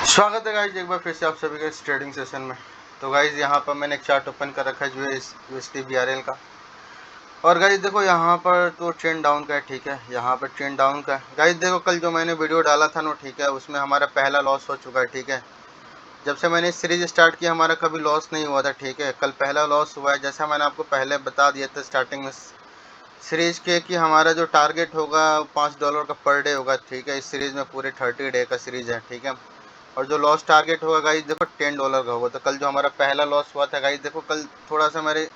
स्वागत है गाइज एक बार फिर से आप सभी के इस ट्रेडिंग सेशन में। तो गाइज यहाँ पर मैंने एक चार्ट ओपन कर रखा है यूएसटी बीआरएल का। और गाइज देखो यहाँ पर तो ट्रेंड डाउन का है, ठीक है। यहाँ पर ट्रेंड डाउन का है गाइज। देखो कल जो मैंने वीडियो डाला था ना, ठीक है, उसमें हमारा पहला लॉस हो चुका है, ठीक है। जब से मैंने सीरीज स्टार्ट किया हमारा कभी लॉस नहीं हुआ था, ठीक है। कल पहला लॉस हुआ है, जैसा मैंने आपको पहले बता दिया था स्टार्टिंग में सीरीज के कि हमारा जो टारगेट होगा $5 का पर डे होगा, ठीक है। इस सीरीज में पूरे 30 डे का सीरीज है, ठीक है। और जो लॉस टारगेट होगा गाइस देखो $10 का होगा। तो कल जो हमारा पहला लॉस हुआ था गाइस, देखो कल थोड़ा सा मेरे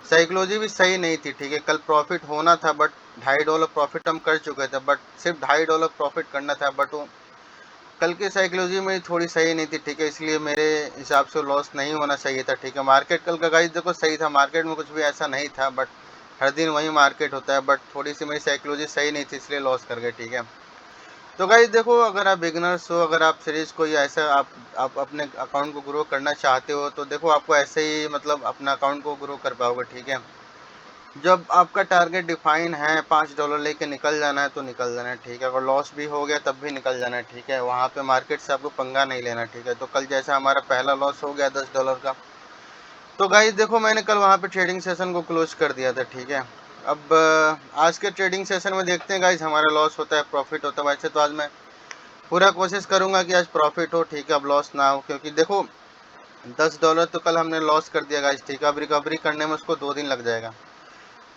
साइकोलॉजी भी सही नहीं थी, ठीक है। कल प्रॉफिट होना था बट $2.5 प्रॉफिट हम कर चुके थे, बट सिर्फ $2.5 प्रॉफिट करना था, बट वो कल की साइकोलॉजी में थोड़ी सही नहीं थी, ठीक है। इसलिए मेरे हिसाब से लॉस नहीं होना चाहिए था, ठीक है। मार्केट कल का गाइस देखो सही था, मार्केट में कुछ भी ऐसा नहीं था, बट हर दिन वही मार्केट होता है, बट थोड़ी सी मेरी साइकोलॉजी सही नहीं थी, इसलिए लॉस कर गए, ठीक है। तो गाइस देखो अगर आप बिगनर्स हो, अगर आप सीरीज कोई ऐसा आप अपने अकाउंट को ग्रो करना चाहते हो, तो देखो आपको ऐसे ही मतलब अपना अकाउंट को ग्रो कर पाओगे, ठीक है। जब आपका टारगेट डिफाइन है $5 लेके निकल जाना है तो निकल जाना है, ठीक है। अगर लॉस भी हो गया तब भी निकल जाना है, ठीक है। वहाँ पे मार्केट से आपको पंगा नहीं लेना, ठीक है। तो कल जैसा हमारा पहला लॉस हो गया $10 का, तो गाइस देखो मैंने कल वहाँ पे ट्रेडिंग सेशन को क्लोज कर दिया था, ठीक है। अब आज के ट्रेडिंग सेशन में देखते हैं गाइस हमारा लॉस होता है प्रॉफिट होता है। वैसे तो आज मैं पूरा कोशिश करूंगा कि आज प्रॉफिट हो, ठीक है। अब लॉस ना हो, क्योंकि देखो $10 तो कल हमने लॉस कर दिया गाइस, ठीक है। अब रिकवरी करने में उसको 2 दिन लग जाएगा,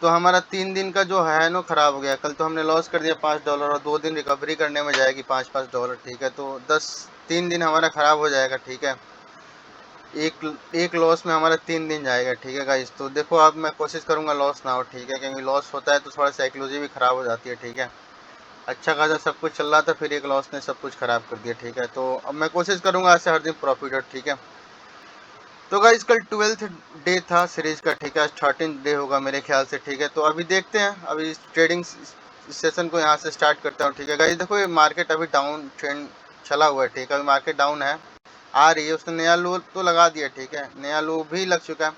तो हमारा 3 दिन का जो है ना खराब हो गया। कल तो हमने लॉस कर दिया $5 और 2 दिन रिकवरी करने में जाएगी $5 ठीक है। तो 3 दिन हमारा खराब हो जाएगा, ठीक है। एक लॉस में हमारा 3 दिन जाएगा, ठीक है गाइस। तो देखो अब मैं कोशिश करूंगा लॉस ना हो, ठीक है, क्योंकि लॉस होता है तो थोड़ा साइकोलॉजी भी खराब हो जाती है, ठीक है। अच्छा खासा सब कुछ चल रहा था, फिर एक लॉस ने सब कुछ खराब कर दिया, ठीक है। तो अब मैं कोशिश करूंगा आज से हर दिन प्रॉफिट हो, ठीक है। तो गाइस कल 12th डे था सीरीज का, ठीक है। आज 13th डे होगा मेरे ख्याल से, ठीक है। तो अभी देखते हैं, अभी ट्रेडिंग सेशन को यहाँ से स्टार्ट करता हूँ, ठीक है गाइस। देखो ये मार्केट अभी डाउन ट्रेंड चला हुआ है, ठीक है। अभी मार्केट डाउन है, आ रही है, उसने नया लो तो लगा दिया, ठीक है। नया लो भी लग चुका है।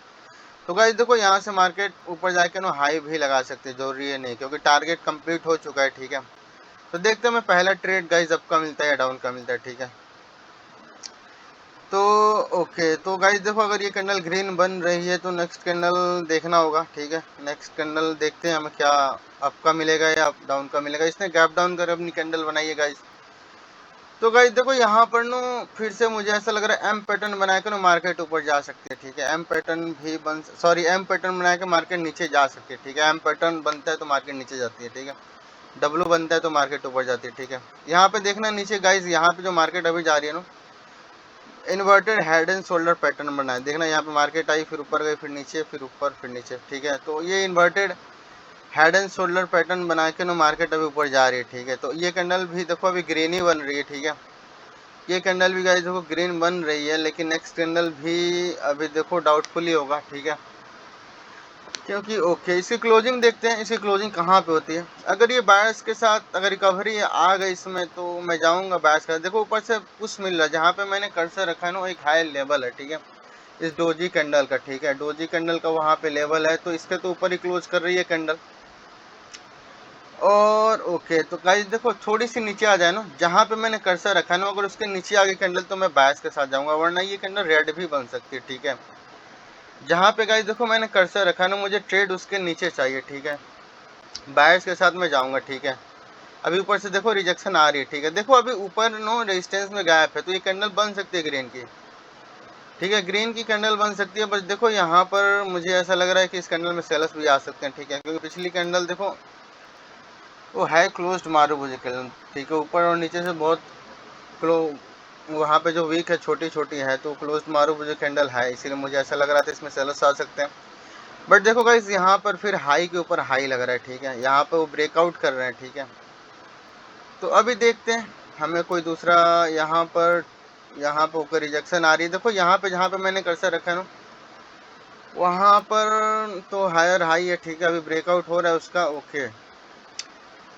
तो गाइस देखो यहाँ से मार्केट ऊपर जाके ना हाई भी लगा सकते हैं, जरूरी है नहीं, क्योंकि टारगेट कंप्लीट हो चुका है, ठीक है। तो देखते हैं मैं पहला ट्रेड गाइस अप का मिलता है या डाउन का मिलता है, ठीक है। तो ओके, तो गाइस देखो अगर ये कैंडल ग्रीन बन रही है तो नेक्स्ट कैंडल देखना होगा, ठीक है। नेक्स्ट कैंडल देखते हैं हमें क्या अप का मिलेगा या डाउन का मिलेगा। इसने गैप डाउन कर अपनी कैंडल बनाई है गाइस। तो गाइस देखो यहाँ पर नो फिर से मुझे ऐसा लग रहा है एम पैटर्न बना के ना मार्केट ऊपर जा सकती है, ठीक है। एम पैटर्न भी एम पैटर्न बना के मार्केट नीचे जा सकती है, ठीक है। एम पैटर्न बनता है तो मार्केट नीचे जाती है, ठीक है। डब्लू बनता है तो मार्केट ऊपर जाती है, ठीक है। यहाँ पे देखना नीचे गाइस, यहाँ पे जो मार्केट अभी जा रही है ना, inverted head and shoulder pattern बना है। देखना यहाँ पे मार्केट आई, फिर ऊपर गई, फिर नीचे, फिर ऊपर, फिर नीचे, ठीक है। तो ये inverted head and shoulder pattern बना के ना मार्केट अभी ऊपर जा रही है, ठीक है। तो ये कैंडल भी देखो अभी ग्रीन ही बन रही है, ठीक है। ये कैंडल भी गाइस देखो ग्रीन बन रही है, लेकिन नेक्स्ट कैंडल भी अभी देखो डाउटफुल ही होगा, ठीक है। क्योंकि ओके इसकी क्लोजिंग देखते हैं, इसकी क्लोजिंग कहाँ पे होती है। अगर ये बायस के साथ अगर रिकवरी आ गई इसमें तो मैं जाऊंगा बायस का। देखो ऊपर से पुश मिल रहा है, जहाँ पे मैंने कर्सर रखा है ना एक हाई लेवल है, ठीक है। इस डोजी कैंडल का, ठीक है। डोजी कैंडल का वहाँ पे लेवल है, तो इसके तो ऊपर ही क्लोज कर रही है कैंडल। और ओके तो गाइस देखो थोड़ी सी नीचे आ जाए ना, जहाँ पे मैंने कर्सर रखा है ना, अगर उसके नीचे आ गई कैंडल तो मैं बायस के साथ जाऊंगा, वरना ये कैंडल रेड भी बन सकती है, ठीक है। जहाँ पे गाइस देखो मैंने कर्सर रखा है ना, मुझे ट्रेड उसके नीचे चाहिए, ठीक है। बायर्स के साथ मैं जाऊंगा, ठीक है। अभी ऊपर से देखो रिजेक्शन आ रही है, ठीक है। देखो अभी ऊपर नो रेजिस्टेंस में गैप है, तो ये कैंडल बन सकती है ग्रीन की, ठीक है। ग्रीन की कैंडल बन सकती है, बस देखो यहाँ पर मुझे ऐसा लग रहा है कि इस कैंडल में सेलर्स भी आ सकते हैं, ठीक है। क्योंकि पिछली कैंडल देखो वो है क्लोज्ड मारूबुजी कैंडल, ठीक है। ऊपर और नीचे से बहुत क्लो वहाँ पे जो वीक है छोटी छोटी है, तो क्लोज्ड मारूबुजी कैंडल है, इसीलिए मुझे ऐसा लग रहा था इसमें सेलर्स आ सकते हैं। बट देखो गाइस यहाँ पर फिर हाई के ऊपर हाई लग रहा है, ठीक है। यहाँ पे वो ब्रेकआउट कर रहे हैं, ठीक है। तो अभी देखते हैं हमें कोई दूसरा यहाँ पर ऊपर रिजेक्शन आ रही है। देखो यहाँ पे जहाँ पे मैंने कर्सर रखा है ना, वहाँ पर तो हायर हाई है, ठीक है। अभी ब्रेकआउट हो रहा है उसका, ओके।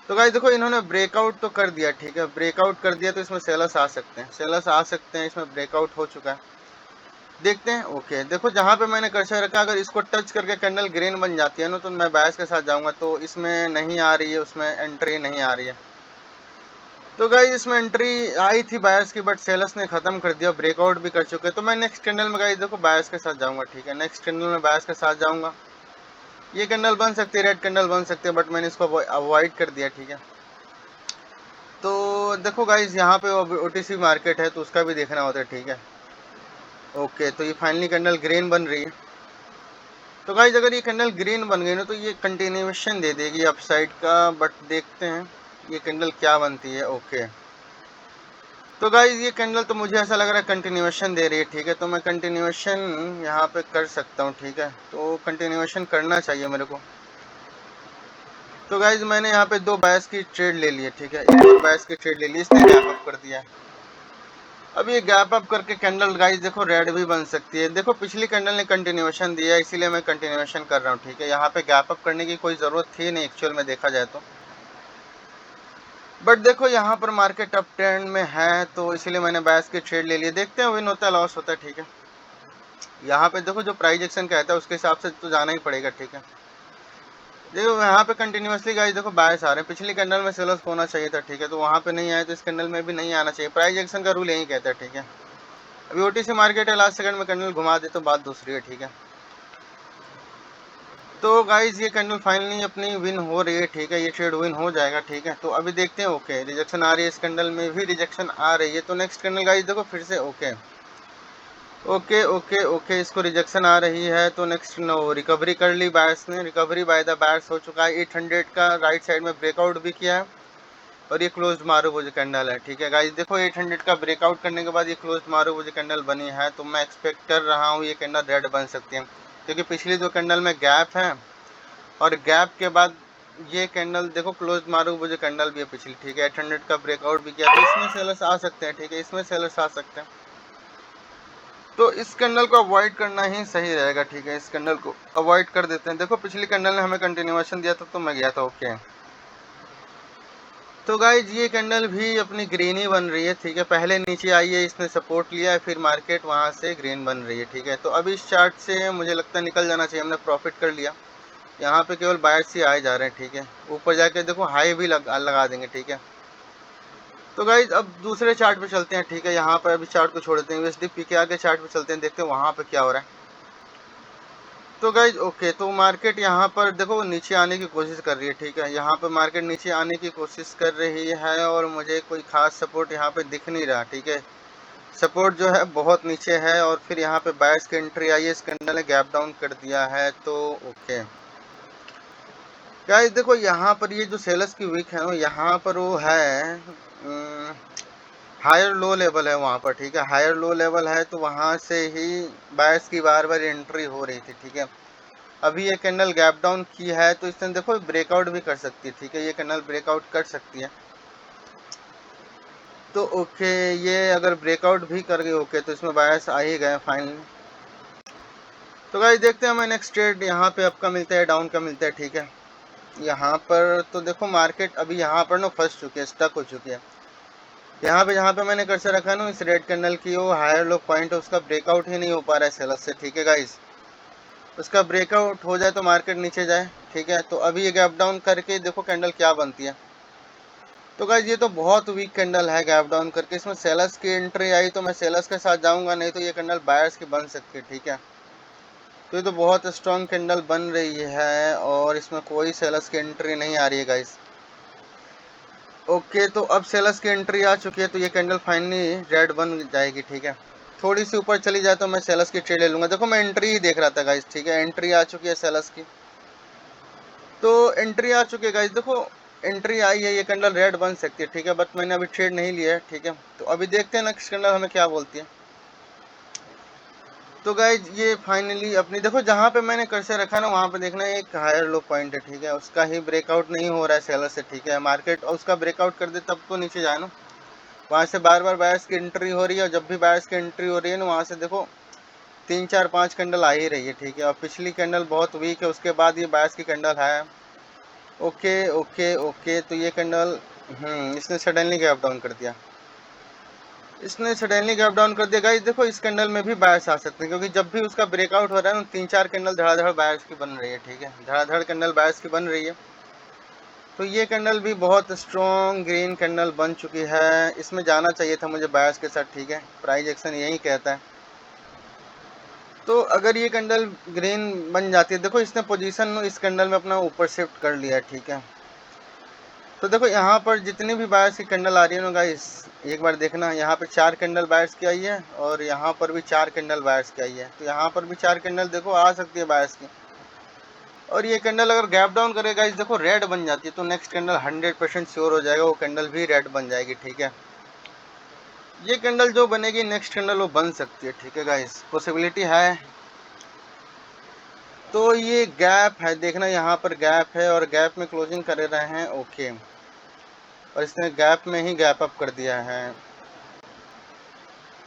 तो गाइस देखो इन्होंने ब्रेकआउट तो कर दिया, ठीक है। ब्रेकआउट कर दिया तो इसमें सेलर्स आ सकते हैं, सेलर्स आ सकते हैं, इसमें ब्रेकआउट हो चुका है। देखते हैं ओके। देखो जहाँ पे मैंने कर्सर रखा, अगर इसको टच करके कैंडल ग्रीन बन जाती है ना, तो मैं बायस के साथ जाऊंगा। तो इसमें नहीं आ रही है, उसमें एंट्री नहीं आ रही है। तो गाइस इसमें एंट्री आई थी बायर्स की, बट सेलर्स ने खत्म कर दिया, ब्रेकआउट भी कर चुके हैं। तो मैं नेक्स्ट कैंडल में गाइस देखो बायर्स के साथ जाऊंगा, ठीक है। नेक्स्ट कैंडल में बायर्स के साथ जाऊंगा। ये कैंडल बन सकती है, रेड कैंडल बन सकती है, बट मैंने इसको अवॉइड कर दिया, ठीक है। तो देखो गाइस यहाँ पे ओटीसी मार्केट है तो उसका भी देखना होता है, ठीक है। ओके, तो ये फाइनली कैंडल ग्रीन बन रही है। तो गाइस अगर ये कैंडल ग्रीन बन गई ना तो ये कंटिन्यूएशन दे देगी अपसाइड का, बट देखते हैं ये कैंडल क्या बनती है। ओके, तो गाइस ये कैंडल तो मुझे ऐसा लग रहा है कंटिन्यूएशन दे रही है, ठीक है। तो मैं कंटिन्यूएशन यहाँ पे कर सकता हूँ, ठीक है। तो कंटिन्यूएशन करना चाहिए मेरे को। तो गाइस मैंने यहाँ पे 2 बायर्स की ट्रेड ले ली है, ठीक है। एक और बायर्स की ट्रेड ले ली, इसने गैप अप कर दिया है। अब ये गैप अप करके कैंडल गाइस देखो रेड भी बन सकती है। देखो पिछली कैंडल ने कंटिन्यूएशन दिया है, इसीलिए मैं कंटिन्यूएशन कर रहा हूँ, ठीक है। यहाँ पे गैप अप करने की कोई ज़रूरत थी नहीं एक्चुअल में देखा जाए तो, बट देखो यहाँ पर मार्केट अप ट्रेंड में है तो इसीलिए मैंने बायर्स की ट्रेड ले ली। देखते हैं विन होता है लॉस होता है, ठीक है। यहाँ पे देखो जो प्राइस एक्शन कहता है उसके हिसाब से तो जाना ही पड़ेगा, ठीक है। देखो यहाँ पे कंटिन्यूसली गाइस देखो बायर्स आ रहे हैं। पिछली कैंडल में सेलर्स होना चाहिए था, ठीक है। तो वहाँ पे नहीं आए तो इस कैंडल में भी नहीं आना चाहिए। प्राइस एक्शन का रूल यही कहता है, ठीक है। अभी ओटीसी मार्केट है, लास्ट सेकंड में कैंडल घुमा दे तो बात दूसरी है, ठीक है। तो गाइस ये कैंडल फाइनली अपनी विन हो रही है, ठीक है। ये ट्रेड विन हो जाएगा, ठीक है। तो अभी देखते हैं। ओके, रिजेक्शन आ रही है, इस कैंडल में भी रिजेक्शन आ रही है। तो नेक्स्ट कैंडल गाइस देखो फिर से ओके ओके ओके ओके, इसको रिजेक्शन आ रही है तो नेक्स्ट नो रिकवरी कर ली बायर्स ने। रिकवरी बाय द बायर्स हो चुका है। 800 का राइट साइड में ब्रेकआउट भी किया है और ये क्लोज्ड मारूबुजी कैंडल है, ठीक है गाइस। देखो 800 का ब्रेकआउट करने के बाद ये क्लोज्ड मारूबुजी कैंडल बनी है, तो मैं एक्सपेक्ट कर रहा हूँ ये कैंडल रेड बन सकती है, क्योंकि पिछली 2 कैंडल में गैप है और गैप के बाद ये कैंडल देखो क्लोज मारूबुजी कैंडल भी है पिछली, ठीक है। 800 का ब्रेकआउट भी किया, तो इसमें सेलर्स आ सकते हैं, ठीक है। इसमें सेलर्स आ सकते हैं, तो इस कैंडल को अवॉइड करना ही सही रहेगा, ठीक है। इस कैंडल को अवॉइड कर देते हैं। देखो पिछली कैंडल ने हमें कंटिन्यूएशन दिया था तो मैं गया था, ओके। तो गाइज ये कैंडल भी अपनी ग्रीन ही बन रही है, ठीक है। पहले नीचे आई है, इसने सपोर्ट लिया है, फिर मार्केट वहां से ग्रीन बन रही है, ठीक है। तो अभी इस चार्ट से मुझे लगता है निकल जाना चाहिए, हमने प्रॉफिट कर लिया। यहाँ पे केवल बायर्स ही आए जा रहे हैं, ठीक है। ऊपर जाके देखो हाई भी लगा देंगे, ठीक है। तो गाइज अब दूसरे चार्ट पे चलते हैं, ठीक है। यहाँ पर अभी चार्ट को छोड़ देते हैं, यूएसडी के आगे चार्ट पे चलते हैं, देखते हैं वहाँ पे क्या हो रहा है। तो गाइज ओके, तो मार्केट यहाँ पर देखो नीचे आने की कोशिश कर रही है, ठीक है। यहाँ पर मार्केट नीचे आने की कोशिश कर रही है और मुझे कोई खास सपोर्ट यहाँ पे दिख नहीं रहा, ठीक है। सपोर्ट जो है बहुत नीचे है और फिर यहाँ पे बायर्स की एंट्री आई है, इस कैंडल ने गैप डाउन कर दिया है, तो ओके गाइस देखो यहाँ पर ये जो सेलर्स की वीक है यहाँ पर वो है हायर लो लेवल है वहाँ पर, ठीक है। हायर लो लेवल है तो वहाँ से ही बायर्स की बार बार एंट्री हो रही थी, ठीक है। अभी ये कैंडल गैप डाउन की है तो इसने देखो ब्रेकआउट भी कर सकती है, ठीक है। ये कैंडल ब्रेकआउट कर सकती है, तो ओके ये अगर ब्रेकआउट भी कर गई ओके तो इसमें बायर्स आ ही गए फाइनली। तो गाइस देखते हैं हमें नेक्स्ट ट्रेड यहाँ पे अप का मिलता है डाउन का मिलता है, ठीक है। यहाँ पर तो देखो मार्केट अभी यहाँ पर ना फंस चुकी है, स्टक हो चुकी है। यहाँ पे जहाँ पे मैंने कर्सर रखा है ना इस रेड कैंडल की वो हायर लो पॉइंट है, उसका ब्रेकआउट ही नहीं हो पा रहा है सेलर्स से, ठीक है गाइस। उसका ब्रेकआउट हो जाए तो मार्केट नीचे जाए, ठीक है। तो अभी ये गैप डाउन करके देखो कैंडल क्या बनती है। तो गाइस ये तो बहुत वीक कैंडल है गैप डाउन करके, इसमें सेलर्स की एंट्री आई तो मैं सेलर्स के साथ जाऊंगा, नहीं तो ये कैंडल बायर्स की बन सकती है, ठीक है। तो ये तो बहुत स्ट्रॉन्ग कैंडल बन रही है और इसमें कोई सेलर्स की एंट्री नहीं आ रही है गाइस। ओके, तो अब सेलर्स की एंट्री आ चुकी है तो ये कैंडल फाइनली रेड बन जाएगी, ठीक है। थोड़ी सी ऊपर चली जाए तो मैं सेलर्स की ट्रेड ले लूंगा। देखो मैं एंट्री ही देख रहा था गाइस, ठीक है। एंट्री आ चुकी है सेलर्स की, तो एंट्री आ चुकी है गाइस। देखो एंट्री आई है, ये कैंडल रेड बन सकती है, ठीक है। बट मैंने अभी ट्रेड नहीं लिया है, ठीक है। तो अभी देखते हैं नेक्स्ट कैंडल हमें क्या बोलती है। तो गाइज ये फाइनली अपनी देखो जहाँ पे मैंने कर्सर रखा ना वहाँ पे देखना एक हायर लो पॉइंट है, ठीक है। उसका ही ब्रेकआउट नहीं हो रहा है सेलर से, ठीक है। मार्केट उसका ब्रेकआउट कर दे तब तो नीचे जाए ना, वहाँ से बार बार बायर्स की एंट्री हो रही है और जब भी बायर्स की एंट्री हो रही है ना वहाँ से देखो 3 4 5 कैंडल आ ही रही है, ठीक है। और पिछली कैंडल बहुत वीक है, उसके बाद ये बायर्स की कैंडल है। ओके ओके ओके, तो ये कैंडल इसने सडनली गैप डाउन कर दिया, इसने सडनली गैप डाउन कर दिया गाइस। देखो इस कैंडल में भी बायर्स आ सकते हैं, क्योंकि जब भी उसका ब्रेकआउट हो रहा है ना 3 4 कैंडल धड़ाधड़ बायर्स की बन रही है, ठीक है। धड़ाधड़ कैंडल बायर्स की बन रही है। तो ये कैंडल भी बहुत स्ट्रॉन्ग ग्रीन कैंडल बन चुकी है, इसमें जाना चाहिए था मुझे बायस के साथ, ठीक है, प्राइस एक्शन यही कहता है। तो अगर ये कैंडल ग्रीन बन जाती है, देखो इसने पोजीशन इस कैंडल में अपना ऊपर शिफ्ट कर लिया है, ठीक है। तो देखो यहाँ पर जितनी भी बायस की कैंडल आ रही है ना गाइस, एक बार देखना, यहाँ पे 4 कैंडल बायस की आई है और यहाँ पर भी 4 कैंडल बायस की आई है। तो यहाँ पर भी 4 कैंडल देखो आ सकती है बायस की। और ये कैंडल अगर गैप डाउन करेगा गाइस, देखो रेड बन जाती है, तो नेक्स्ट कैंडल 100% श्योर हो जाएगा, वो कैंडल भी रेड बन जाएगी, ठीक है। ये कैंडल जो बनेगी नेक्स्ट कैंडल वो बन सकती है, ठीक है गाइस, पॉसिबिलिटी है। तो ये गैप है, देखना यहाँ पर गैप है और गैप में क्लोजिंग कर रहे हैं, ओके। और इसने गैप में ही गैप अप कर दिया है।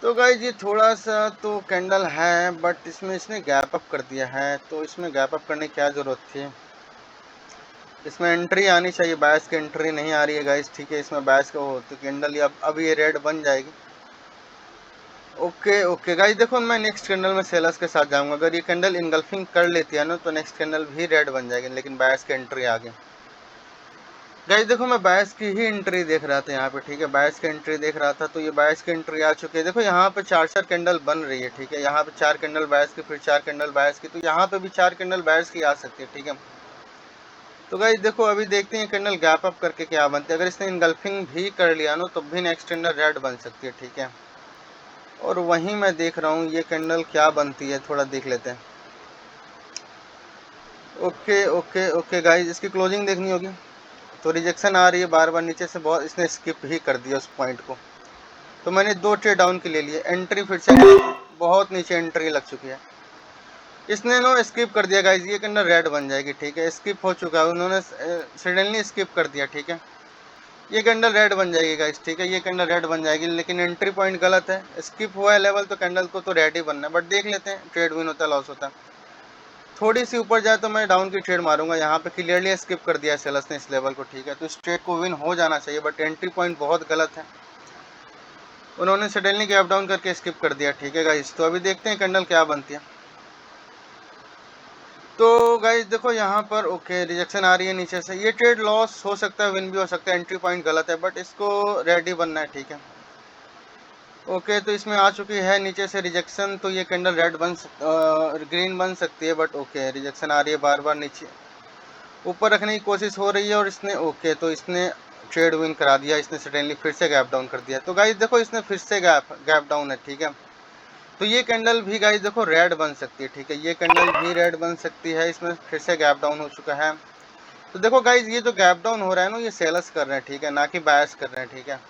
तो गाइस ये थोड़ा सा तो कैंडल है, बट इसमें इसने गैप अप कर दिया है, तो इसमें गैप अप करने की क्या ज़रूरत थी। इसमें एंट्री आनी चाहिए, बायस की एंट्री नहीं आ रही है गाइस, ठीक है। इसमें बायस का हो तो कैंडल अब ये रेड बन जाएगी। ओके ओके गाइस, देखो मैं नेक्स्ट कैंडल में सेलर्स के साथ जाऊंगा। अगर ये कैंडल इनगल्फिंग कर लेती है ना, तो नेक्स्ट कैंडल भी रेड बन जाएगी, लेकिन बायस की एंट्री आ गई। गाइस देखो मैं बायस की ही एंट्री देख रहा था यहाँ पे, ठीक है, बायस की एंट्री देख रहा था, तो ये बायस की एंट्री आ चुकी है। देखो यहाँ पे 4 कैंडल बन रही है, ठीक है, यहाँ पे 4 कैंडल बायस की, फिर 4 कैंडल बायस की, तो यहाँ पे भी 4 कैंडल बायस की आ सकती है, ठीक है। तो गाइस देखो अभी देखते हैं कैंडल गैप अप करके क्या बनती है। अगर इसने इनगल्फिंग भी कर लिया ना, तो भी नेक्स्ट कैंडल रेड बन सकती है, ठीक है। और वहीं मैं देख रहा हूँ ये कैंडल क्या बनती है, थोड़ा देख लेते हैं। ओके ओके ओके गाइस, इसकी क्लोजिंग देखनी होगी। तो रिजेक्शन आ रही है बार बार नीचे से, बहुत इसने स्किप ही कर दिया उस पॉइंट को। तो मैंने 2 ट्रेड डाउन के ले लिए, एंट्री फिर से बहुत नीचे एंट्री लग चुकी है। इसने नो स्किप कर दिया गाइस, ये कैंडल रेड बन जाएगी, ठीक है, स्किप हो चुका है, उन्होंने सडनली स्किप कर दिया, ठीक है। ये कैंडल रेड बन जाएगी गाइस, ठीक है, ये कैंडल रेड बन जाएगी, लेकिन एंट्री पॉइंट गलत है, स्किप हुआ है लेवल, तो कैंडल को तो रेड ही बनना है। बट देख लेते हैं, ट्रेड विन होता है लॉस होता है। थोड़ी सी ऊपर जाए तो मैं डाउन की ट्रेड मारूंगा, यहाँ पे क्लियरली स्किप कर दिया सेलर्स ने इस लेवल को, ठीक है। तो इस ट्रेड को विन हो जाना चाहिए, बट एंट्री पॉइंट बहुत गलत है, उन्होंने सडनली गैप डाउन करके स्किप कर दिया, ठीक है गाइस। तो अभी देखते हैं कैंडल क्या बनती है। तो गाइस देखो यहाँ पर ओके रिजेक्शन आ रही है नीचे से, ये ट्रेड लॉस हो सकता है, विन भी हो सकता है, एंट्री पॉइंट गलत है, बट इसको रेडी बनना है, ठीक है। ओके तो इसमें आ चुकी है नीचे से रिजेक्शन, तो ये कैंडल रेड ग्रीन बन सकती है, बट ओके रिजेक्शन आ रही है बार बार, नीचे ऊपर रखने की कोशिश हो रही है, और इसने ओके तो इसने ट्रेड विन करा दिया, इसने सडनली फिर से गैप डाउन कर दिया। तो गाइस देखो इसने फिर से गैप डाउन है, ठीक है। तो ये कैंडल भी गाइस देखो रेड बन सकती है, ठीक है, ये कैंडल भी रेड बन सकती है, इसमें फिर से गैप डाउन हो चुका है। तो देखो गाइस ये जो गैप डाउन हो रहा है ना, ये सेलर्स कर रहे हैं, ठीक है, ना कि बायर्स कर रहे हैं, ठीक है।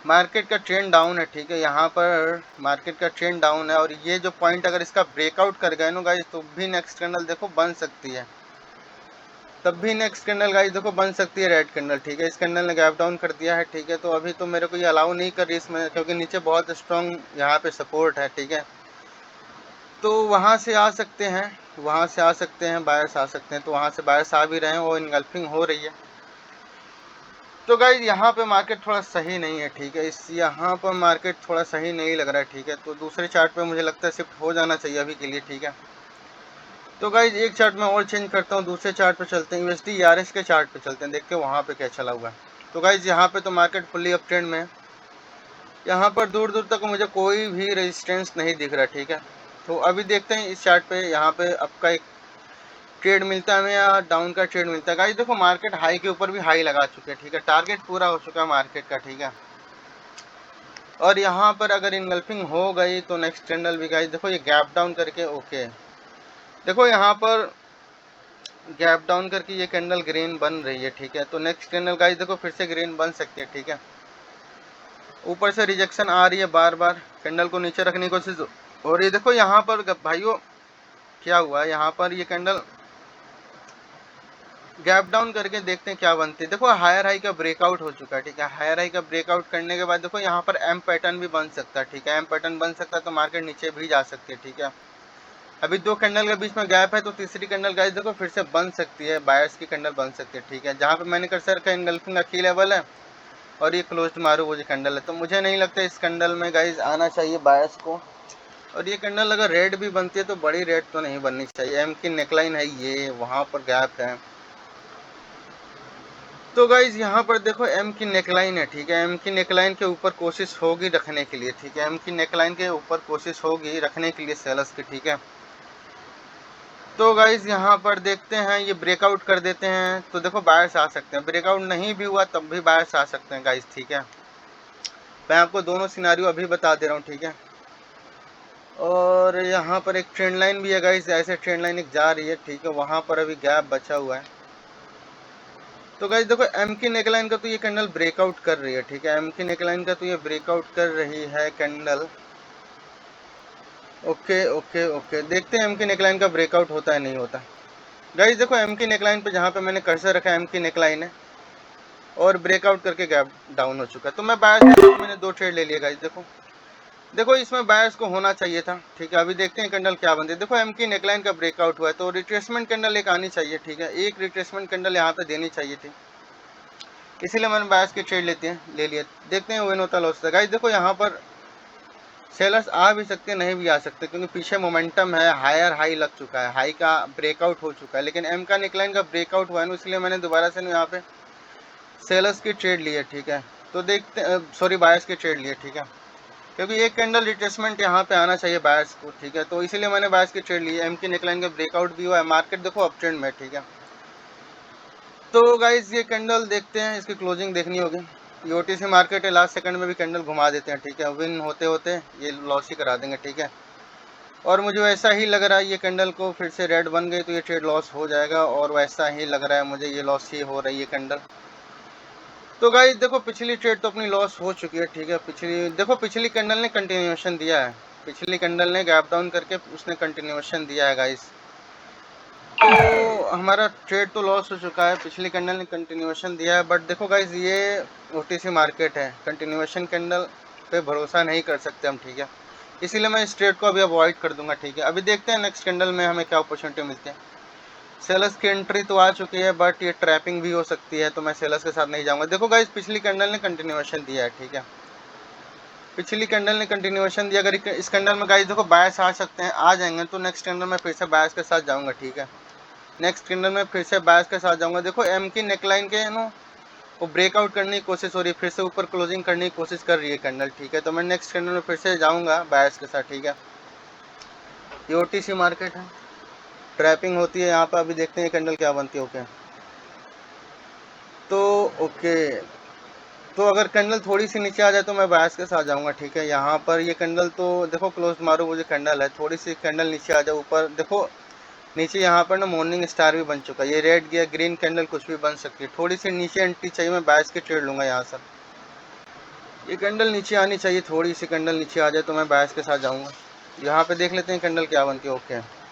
मार्केट का ट्रेंड डाउन है, ठीक है, यहाँ पर मार्केट का ट्रेंड डाउन है, और ये जो पॉइंट अगर इसका ब्रेकआउट कर गए ना गाइस, तो भी नेक्स्ट कैंडल देखो बन सकती है, तब भी नेक्स्ट कैंडल गाइस देखो बन सकती है रेड कैंडल, ठीक है। इस कैंडल ने गैप डाउन कर दिया है, ठीक है, तो अभी तो मेरे को ये अलाउ नहीं कर रही इसमें, क्योंकि नीचे बहुत स्ट्रॉन्ग यहाँ पे सपोर्ट है, ठीक है। तो वहाँ से आ सकते हैं, वहाँ से आ सकते हैं बायर्स, आ सकते हैं, तो वहाँ से बायर्स आ भी रहे हैं, वो इनगल्फिंग हो रही है। तो गाइज यहाँ पे मार्केट थोड़ा सही नहीं है, ठीक है, इस यहाँ पर मार्केट थोड़ा सही नहीं लग रहा है, ठीक है। तो दूसरे चार्ट पे मुझे लगता है शिफ्ट हो जाना चाहिए अभी के लिए, ठीक है। तो गाइज एक चार्ट में और चेंज करता हूँ, दूसरे चार्ट पे चलते हैं, यूएसडी ईआरएस के चार्ट पे चलते हैं, देखते हैं वहाँ पे क्या चला हुआ है। तो गाइज यहाँ पे तो मार्केट फुल्ली अप ट्रेंड में है, यहाँ पर दूर दूर तक मुझे कोई भी रेजिस्टेंस नहीं दिख रहा, ठीक है। तो अभी देखते हैं इस चार्ट पे, यहाँ पे आपका एक ट्रेड मिलता है हमें या डाउन का ट्रेड मिलता है। गाइस देखो मार्केट हाई के ऊपर भी हाई लगा चुके हैं, ठीक है, टारगेट पूरा हो चुका है मार्केट का, ठीक है। और यहाँ पर अगर इनगल्फिंग हो गई तो नेक्स्ट कैंडल भी गाइस देखो ये गैप डाउन करके ओके, देखो यहाँ पर गैप डाउन करके ये कैंडल ग्रीन बन रही है, ठीक है। तो नेक्स्ट कैंडल गाइस देखो फिर से ग्रीन बन सकती है, ठीक है। ऊपर से रिजेक्शन आ रही है बार बार, कैंडल को नीचे रखने की कोशिश हो रही है। देखो यहाँ पर भाइयों क्या हुआ है, यहाँ पर ये कैंडल गैप डाउन करके देखते हैं क्या बनती है। देखो हायर हाई का ब्रेकआउट हो चुका है, ठीक है, हायर हाई का ब्रेकआउट करने के बाद देखो यहाँ पर एम पैटर्न भी बन सकता है, ठीक है, एम पैटर्न बन सकता है, तो मार्केट नीचे भी जा सकती है, ठीक है। अभी 2 कैंडल के बीच में गैप है, तो तीसरी कैंडल गाइस देखो फिर से बन सकती है, बायर्स की कैंडल बन सकती है, ठीक है। जहाँ पे मैंने कर्सर का इनगल्फिंग का की लेवल है और ये क्लोज्ड मारू वो जो कैंडल है, तो मुझे नहीं लगता इस कैंडल में गाइस आना चाहिए बायर्स को। और ये कैंडल अगर रेड भी बनती है तो बड़ी रेड तो नहीं बननी चाहिए, एम की नेकलाइन है ये, वहाँ पर गैप है, तो गाइज यहाँ पर देखो एम की नेकलाइन है, ठीक है। एम की नेकलाइन के ऊपर कोशिश होगी रखने के लिए, ठीक है। एम की नेकलाइन के ऊपर कोशिश होगी रखने के लिए सेलर्स की, ठीक है। तो गाइज यहाँ पर देखते हैं ये ब्रेकआउट कर देते हैं तो देखो बायर्स आ सकते हैं, ब्रेकआउट नहीं भी हुआ तब भी बायर्स आ सकते हैं गाइज, ठीक है। मैं आपको दोनों सिनारियो अभी बता दे रहा हूँ, ठीक है। और यहाँ पर एक ट्रेंड लाइन भी है गाइज, ऐसे ट्रेंड लाइन एक जा रही है, ठीक है। वहाँ पर अभी गैप बचा हुआ है। तो गाइज देखो एम की नेकलाइन का तो ये कैंडल ब्रेकआउट कर रही है, ठीक है। एम की नेकलाइन का तो ये ब्रेकआउट कर रही है कैंडल। ओके ओके ओके, देखते हैं एम की नेकलाइन का ब्रेकआउट होता है नहीं होता। गाइज देखो एम की नेकलाइन पे जहाँ पे मैंने कर्सर रखा है एम की नेकलाइन है और ब्रेकआउट करके गैप डाउन हो चुका है। तो मैं बायर्स मैंने 2 ट्रेड ले लिया गाइज। देखो देखो इसमें बायर्स को होना चाहिए था, ठीक है। अभी देखते हैं कैंडल क्या बनती है। देखो एम की नेकलाइन का ब्रेकआउट हुआ है तो रिट्रेसमेंट कैंडल एक आनी चाहिए, ठीक है। एक रिट्रेसमेंट कैंडल यहाँ पे देनी चाहिए थी, इसीलिए मैंने बायर्स की ट्रेड ले लिए। देखते हैं विन होता लॉस होता है। गाइस देखो यहाँ पर सेलर्स आ भी सकते नहीं भी आ सकते, क्योंकि पीछे मोमेंटम है, हायर हाई लग चुका है, हाई का ब्रेकआउट हो चुका है। लेकिन एम का नेकलाइन का ब्रेकआउट हुआ है ना, इसलिए मैंने दोबारा से यहाँ पे सेलर्स की ट्रेड ली है, ठीक है। तो देखते सॉरी बायर्स की ट्रेड ली है, ठीक है, क्योंकि एक कैंडल रिट्रेसमेंट यहाँ पे आना चाहिए बायर्स को, ठीक है। तो इसीलिए मैंने बायर्स की ट्रेड ली है। एम की नेकलाइन का ब्रेकआउट भी हुआ है, मार्केट देखो अप ट्रेंड में, ठीक है। तो गाइज ये कैंडल देखते हैं, इसकी क्लोजिंग देखनी होगी। ये ओटीसी मार्केट है, लास्ट सेकंड में भी कैंडल घुमा देते हैं, ठीक है। विन होते होते ये लॉस ही करा देंगे, ठीक है। और मुझे वैसा ही लग रहा है ये कैंडल को फिर से रेड बन गई तो ये ट्रेड लॉस हो जाएगा, और वैसा ही लग रहा है मुझे ये लॉस ही हो रही है कैंडल। तो गाइज देखो पिछली ट्रेड तो अपनी लॉस हो चुकी है, ठीक है। पिछली कैंडल ने कंटिन्यूएशन दिया है, पिछली कैंडल ने गैप डाउन करके उसने कंटिन्यूएशन दिया है गाइज। तो हमारा ट्रेड तो लॉस हो चुका है, पिछली कैंडल ने कंटिन्यूएशन दिया है। बट देखो गाइज ये ओटीसी मार्केट है, कंटिन्यूएशन कैंडल पे भरोसा नहीं कर सकते हम, ठीक है। इसीलिए मैं इस ट्रेड को अभी अवॉइड कर दूंगा, ठीक है। अभी देखते हैं नेक्स्ट कैंडल में हमें क्या अपॉर्चुनिटी मिलती है। सेलर्स की एंट्री तो आ चुकी है, बट ये ट्रैपिंग भी हो सकती है, तो मैं सेलर्स के साथ नहीं जाऊंगा। देखो गाइज पिछली कैंडल ने कंटिन्यूएशन दिया है, ठीक है। पिछली कैंडल ने कंटिन्यूएशन दिया, अगर इस कैंडल में गाइज देखो बायर्स आ सकते हैं, आ जाएंगे तो नेक्स्ट कैंडल में फिर से बायर्स के साथ जाऊंगा, ठीक है। नेक्स्ट कैंडल में फिर से बायर्स के साथ जाऊंगा। देखो एम की नेकलाइन के नो वो ब्रेकआउट करने की कोशिश हो रही है, फिर से ऊपर क्लोजिंग करने की कोशिश कर रही है कैंडल, ठीक है। तो मैं नेक्स्ट कैंडल में फिर से जाऊंगा बायर्स के साथ, ठीक है। ये ओटीसी मार्केट है, ट्रैपिंग होती है यहाँ पर। अभी देखते हैं कैंडल क्या बनती है। ओके तो ओके, तो अगर कैंडल थोड़ी सी नीचे आ जाए तो मैं बायर्स के साथ जाऊंगा, ठीक है। यहाँ पर ये कैंडल तो देखो क्लोज मारो मुझे कैंडल है, थोड़ी सी कैंडल नीचे आ जाए ऊपर, देखो नीचे यहाँ पर ना मॉर्निंग स्टार भी बन चुका है, ये रेड गया ग्रीन कैंडल कुछ भी बन सकती है। थोड़ी सी नीचे एंट्री चाहिए, मैं बायर्स की ट्रेड लूँगा यहाँ से। ये कैंडल नीचे आनी चाहिए, थोड़ी सी कैंडल नीचे आ जाए तो मैं बायर्स के साथ जाऊँगा। यहाँ पे देख लेते हैं कैंडल क्या बनती है। ओके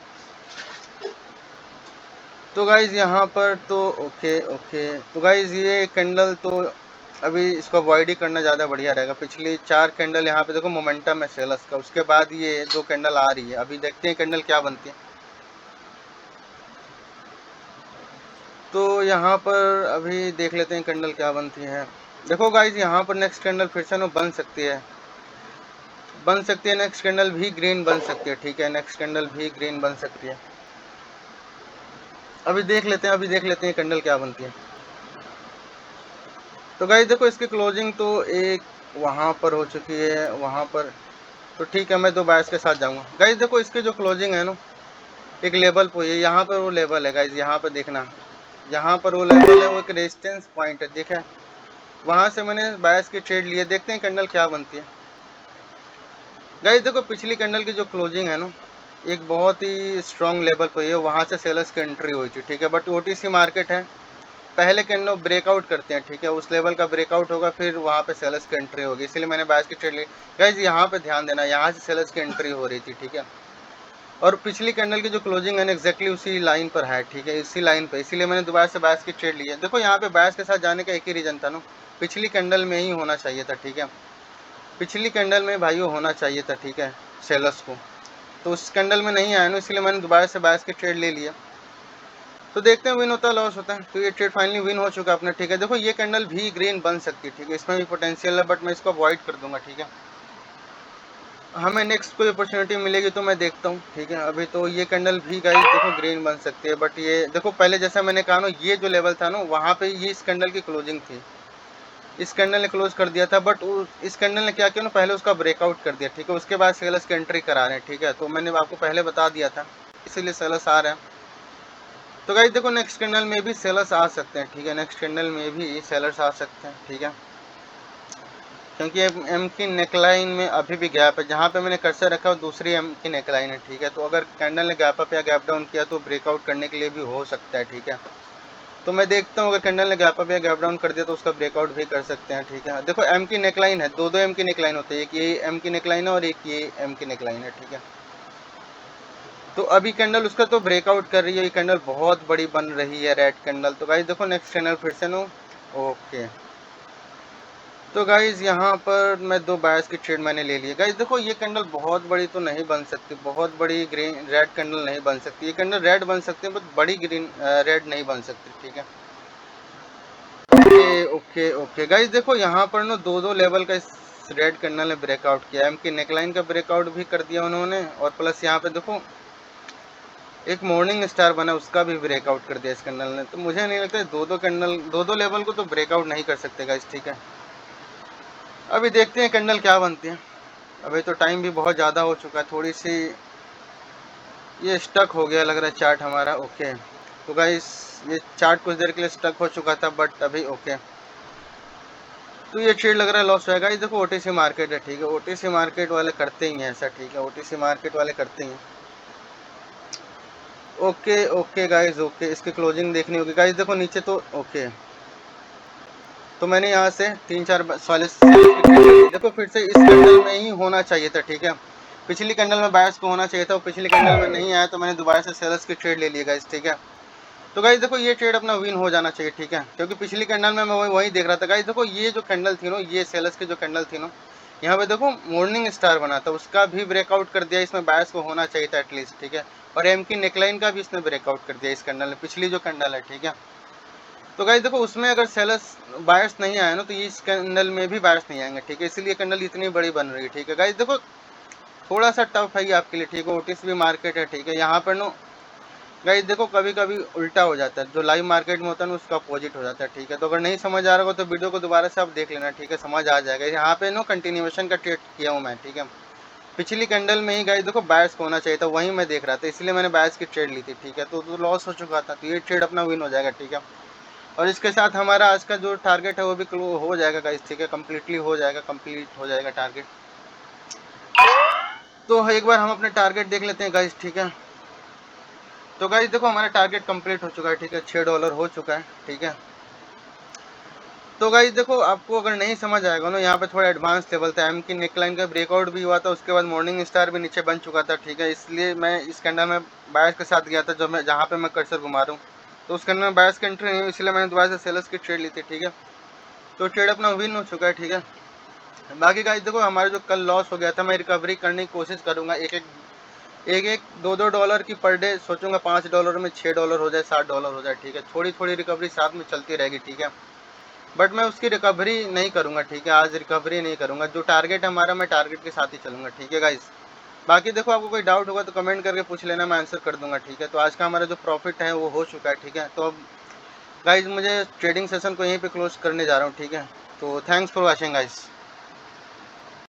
तो गाइज़ यहाँ पर तो ओके ओके, तो गाइज़ ये कैंडल तो अभी इसको अवॉइड ही करना ज़्यादा बढ़िया रहेगा। पिछली 4 कैंडल यहाँ पे देखो मोमेंटम है सेलर्स का, उसके बाद ये 2 कैंडल आ रही है। अभी देखते हैं कैंडल क्या बनती है। तो यहाँ पर अभी देख लेते हैं कैंडल क्या बनती है। देखो गाइज यहाँ पर नेक्स्ट कैंडल फिर से बन सकती है, नेक्स्ट कैंडल भी ग्रीन बन सकती है, ठीक है। नेक्स्ट कैंडल भी ग्रीन बन सकती है। अभी देख लेते हैं, कैंडल क्या बनती है। तो गाइज देखो इसकी क्लोजिंग तो एक वहाँ पर हो चुकी है, वहाँ पर तो ठीक है, मैं 2 बायर्स के साथ जाऊँगा। गाइज देखो इसकी जो क्लोजिंग है ना, एक लेवल पे है, यहाँ पर वो लेवल है गाइज, यहाँ पर देखना, यहाँ पर वो लेवल है, वो एक रेजिस्टेंस पॉइंट है, देखा। वहाँ से मैंने बायर्स की ट्रेड लिए। देखते हैं कैंडल क्या बनती है। गाइस देखो पिछली कैंडल की जो क्लोजिंग है ना, एक बहुत ही स्ट्रॉन्ग लेवल पे है, वहाँ से सेलर्स की एंट्री हुई थी, ठीक है। बट ओटीसी मार्केट है, पहले कैंडल ब्रेकआउट करते हैं, ठीक है। उस लेवल का ब्रेकआउट होगा फिर वहाँ पे सेलर्स की एंट्री होगी, इसलिए मैंने बायर्स की ट्रेड ली। गाइस यहाँ पे ध्यान देना, यहाँ से सेलर्स की एंट्री हो रही थी, ठीक है। और पिछली कैंडल की जो क्लोजिंग है ना एक्जैक्टली उसी लाइन पर है, ठीक है, इसी लाइन पे, इसीलिए मैंने दोबारा से बायर्स की ट्रेड ली है। देखो यहाँ पे बायर्स के साथ जाने का एक ही रीजन था ना, पिछली कैंडल में ही होना चाहिए था, ठीक है। पिछली कैंडल में भाइयों होना चाहिए था, ठीक है, सेलर्स को। तो उस कैंडल में नहीं आया ना, इसलिए मैंने दोबारा से बायर्स की ट्रेड ले लिया। तो देखते हैं विन होता है लॉस होता है। तो ये ट्रेड फाइनली विन हो चुका है अपना, ठीक है। देखो ये कैंडल भी ग्रीन बन सकती है, ठीक है, इसमें भी पोटेंशियल है, बट मैं इसको अवॉइड कर दूंगा, ठीक है। हमें नेक्स्ट कोई अपॉर्चुनिटी मिलेगी तो मैं देखता हूँ, ठीक है। अभी तो ये कैंडल भी गाइस देखो ग्रीन बन सकती है, बट ये देखो पहले जैसा मैंने कहा ना, ये जो लेवल था ना वहाँ पे ये इस कैंडल की क्लोजिंग थी, इस कैंडल ने क्लोज कर दिया था, बट इस कैंडल ने क्या किया ना, पहले उसका ब्रेकआउट कर दिया, ठीक है। उसके बाद सेलर्स की एंट्री करा रहे हैं, ठीक है। तो मैंने आपको पहले बता दिया था, इसीलिए सेलर्स आ रहे हैं। तो गाइस देखो नेक्स्ट कैंडल में भी सेलर्स आ सकते हैं, ठीक है। नेक्स्ट कैंडल में भी सेलर्स आ सकते हैं, ठीक है, क्योंकि एम की नेकलाइन में अभी भी गैप है। जहाँ पे मैंने कर्सर रखा है दूसरी एम की नेकलाइन है, ठीक है। तो अगर कैंडल ने गैप अप या गैप डाउन किया तो ब्रेकआउट करने के लिए भी हो सकता है, ठीक है। तो मैं देखता हूँ, अगर कैंडल ने गैप अप या गैप डाउन कर दिया तो उसका ब्रेकआउट भी कर सकते हैं, ठीक है। देखो एम की नेकलाइन है, दो दो एम की नेकलाइन होती है, एक ये एम की नेकलाइन है और एक ये एम की नेकलाइन है, ठीक है। तो अभी कैंडल उसका तो ब्रेकआउट कर रही है, ये कैंडल बहुत बड़ी बन रही है, रेड कैंडल। तो गाइस देखो नेक्स्ट कैंडल फिर से नो, ओके। तो गाइज यहाँ पर मैं दो बायर्स की ट्रेड मैंने ले ली। गाइज देखो ये कैंडल बहुत बड़ी तो नहीं बन सकती, बहुत बड़ी ग्रीन रेड कैंडल नहीं बन सकती। ये कैंडल रेड बन सकती है बट बड़ी ग्रीन रेड नहीं बन सकती, ठीक है। ओके ओके ओके गाइज देखो यहाँ पर ना दो दो लेवल का इस रेड कैंडल ने ब्रेकआउट किया। एम की नेकलाइन का ब्रेकआउट भी कर दिया उन्होंने, और प्लस यहाँ पे देखो एक मॉर्निंग स्टार बना, उसका भी ब्रेकआउट कर दिया इस कैंडल ने। तो मुझे नहीं लगता दो दो कैंडल दो दो लेवल को तो ब्रेकआउट नहीं कर सकते गाइज, ठीक है। अभी देखते हैं कैंडल क्या बनती है। अभी तो टाइम भी बहुत ज़्यादा हो चुका है, थोड़ी सी ये स्टक हो गया लग रहा है चार्ट हमारा, ओके। तो गाइस ये चार्ट कुछ देर के लिए स्टक हो चुका था, बट अभी ओके। तो ये ट्रेड लग रहा है लॉस होगा। देखो ओटीसी मार्केट है, ठीक है, ओटीसी मार्केट वाले करते ही हैं ऐसा, ठीक है, ओटीसी मार्केट वाले करते ही हैं। ओके ओके गाइस ओके, इसकी क्लोजिंग देखनी होगी गाइस। देखो नीचे तो ओके, तो मैंने यहाँ से तीन चार सॉलिड देखो फिर से इस कैंडल में ही होना चाहिए था, ठीक है। पिछली कैंडल में बायर्स को होना चाहिए था, और पिछली कैंडल में नहीं आया तो मैंने दोबारा से सेलर्स की ट्रेड ले ली गाइस, ठीक है। तो गाइस देखो ये ट्रेड अपना विन हो जाना चाहिए, ठीक है, क्योंकि पिछली कैंडल में मैं वही देख रहा था गाइस। देखो ये जो कैंडल थी ना, ये सेलर्स की जो कैंडल थी ना, यहाँ पे देखो मॉर्निंग स्टार बना था, उसका भी ब्रेकआउट कर दिया, इसमें बायर्स को होना चाहिए था एटलीस्ट, ठीक है। और एम की नेकलाइन का भी इसने ब्रेकआउट कर दिया इस कैंडल ने, पिछली जो कैंडल है, ठीक है। तो गाइस देखो उसमें अगर सेलर्स बायर्स नहीं आए ना, तो इस कैंडल में भी बायर्स नहीं आएंगे, ठीक है। इसलिए कैंडल इतनी बड़ी बन रही है, ठीक है गाइस। देखो थोड़ा सा टफ है ये आपके लिए, ठीक है, ओटीसी भी मार्केट है, ठीक है। यहाँ पर नो गाइस देखो कभी कभी उल्टा हो जाता है, जो लाइव मार्केट में होता है ना उसका अपोजिट हो जाता है, ठीक है। तो अगर नहीं समझ आ रहा हो तो वीडियो को दोबारा से आप देख लेना, ठीक है, समझ आ जाएगा। यहाँ पे नो कंटिन्यूएशन का ट्रेड किया हूँ मैं, ठीक है। पिछली कैंडल में ही गाइस देखो बायर्स को होना चाहिए था, वहीं मैं देख रहा था, इसलिए मैंने बायर्स की ट्रेड ली थी, ठीक है। तो लॉस हो चुका था, तो ये ट्रेड अपना विन हो जाएगा, ठीक है। और इसके साथ हमारा आज का जो टारगेट है वो भी हो जाएगा गाइस, ठीक है, कम्प्लीटली हो जाएगा, कंप्लीट हो जाएगा टारगेट। तो एक बार हम अपने टारगेट देख लेते हैं गाइस, ठीक है। तो गाइस देखो हमारा टारगेट कंप्लीट हो चुका है, ठीक है, $6 हो चुका है, ठीक है। तो गाइस देखो आपको अगर नहीं समझ आएगा ना, यहाँ पे थोड़ा एडवांस लेवल था, एम की नेकलाइन का ब्रेकआउट भी हुआ था, उसके बाद मॉर्निंग स्टार भी नीचे बन चुका था, ठीक है। इसलिए मैं इस कैंडल में बायर्स के साथ गया था, जो मैं जहाँ पे मैं कर्सर घुमा रहा हूँ, तो उस कैंडल में बायर्स की एंट्री नहीं हुई, इसलिए मैंने दोबारा से सेलर्स की ट्रेड ली थी, ठीक है। तो ट्रेड अपना विन हो चुका है, ठीक है। बाकी गाइस देखो हमारा जो कल लॉस हो गया था, मैं रिकवरी करने की कोशिश करूंगा, एक दो दो डॉलर की पर डे सोचूंगा, $5 में $6 हो जाए, $7 हो जाए, ठीक है। थोड़ी थोड़ी रिकवरी साथ में चलती रहेगी, ठीक है। बट मैं उसकी रिकवरी नहीं करूंगा, ठीक है, आज रिकवरी नहीं करूंगा। जो टारगेट हमारा, मैं टारगेट के साथ ही चलूंगा, ठीक है गाइस। बाकी देखो आपको कोई डाउट होगा तो कमेंट करके पूछ लेना, मैं आंसर कर दूंगा, ठीक है। तो आज का हमारा जो प्रॉफिट है वो हो चुका है, ठीक है। तो अब गाइज मुझे ट्रेडिंग सेशन को यहीं पे क्लोज करने जा रहा हूँ, ठीक है। तो थैंक्स फॉर वॉचिंग गाइज।